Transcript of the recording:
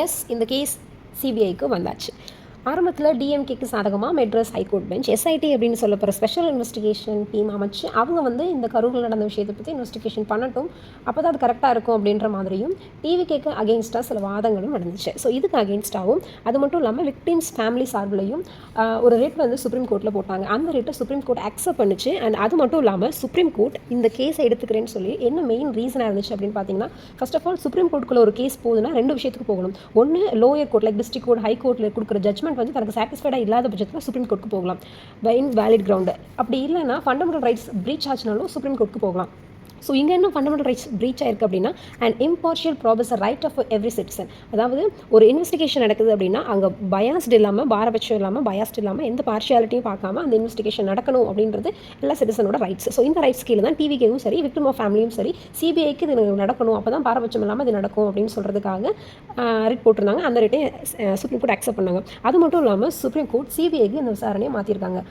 S, இந்த case சிபிஐக்கு வந்தாச்சு. ஆரம்பத்தில் டிஎம்கேக்கு சாதகமாக மெட்ராஸ் ஹைகோர்ட் பெஞ்ச் எஸ்ஐடி அப்படின்னு சொல்லப்படுற ஸ்பெஷல் இன்வெஸ்டிகேஷன் டீம் அமைச்சு அவங்க வந்து இந்த கரூரில் நடந்த விஷயத்தை பற்றி இன்வெஸ்டிகேஷன் பண்ணட்டும், அப்போ தான் அது கரெக்டாக இருக்கும் அப்படின்ற மாதிரியும் டிவிகேக்கு அகெயின்ஸ்டாக சில வாதங்களும் நடந்துச்சு. ஸோ இதுக்கு அகெயின்ஸ்டாகவும் அது மட்டும் இல்லாமல் விக்டிம்ஸ் ஃபேமிலி சார்பிலையும் ஒரு ரிட் வந்து சுப்ரீம் கோர்ட்டில் போட்டாங்க. அந்த ரிட்டை சுப்ரீம் கோர்ட் அக்செப்ட் பண்ணிச்சு. அண்ட் அது மட்டும் இல்லாமல் சுப்ரீம் கோர்ட் இந்த கேஸை எடுத்துக்கிறேன்னு சொல்லி என்ன மெயின் ரீசனாக இருந்துச்சு அப்படின்னு பார்த்தீங்கன்னா, ஃபர்ஸ்ட் ஆஃப் ஆல் சுப்ரீம் கோர்ட்டுக்குள்ள ஒரு கேஸ் போகுதுன்னா 2 விஷயத்துக்கு போகணும். ஒன்று lower court like district court, high கோர்ட்டில் கொடுக்குற ஜட்மெண்ட் வந்து தனக்கு சாட்டிஸ்ஃபைடாக இல்லாத பட்சத்தில் சுப்ரீம் கோர்ட்டுக்கு போகலாம் இன் வேலிட் கிரவுண்டு. அப்படி இல்லைன்னா ஃபண்டமெண்டல் ரைட்ஸ் ப்ரீச் ஆச்சுனாலும் சுப்ரீம் கோர்ட்டுக்கு போகலாம். ஸோ இங்கே என்ன ஃபண்டமெண்டல் ரைட்ஸ் ப்ரீச் ஆயிருக்கு அப்படின்னா, and impartial probes right of every citizen. அதாவது ஒரு இன்வெஸ்டிகேஷன் நடக்குது அப்படின்னா அங்கே பயாஸ்டு இல்லாமல், பாரபட்சம் இல்லாமல், பயாஸ்டு இல்லாமல், எந்த பார்ஷியாலிட்டியும் பார்க்காம அந்த இன்வெஸ்டிகேஷன் நடக்கணும் அப்படின்றது எல்லா சிட்டிசனோட ரைட்ஸ். ஸோ இந்த ரைட்ஸ் கீழே தான் டிவிகேவும் சரி, விக்டிம் ஆஃப் ஃபேமிலியும் சரி, சிபிஐக்கு இது நடக்கணும், அப்போ தான் பாரபட்சம் இல்லாமல் இது நடக்கும் அப்படின்னு சொல்கிறதுக்காக ரிட் போட்டிருந்தாங்க. அந்த ரிட்டை சுப்ரீம் கோர்ட் அக்செப்ட் பண்ணாங்க. அது மட்டும் இல்லாமல் சுப்ரீம் கோர்ட் சிபிஐக்கு இந்த விசாரணையை மாற்றிருக்காங்க.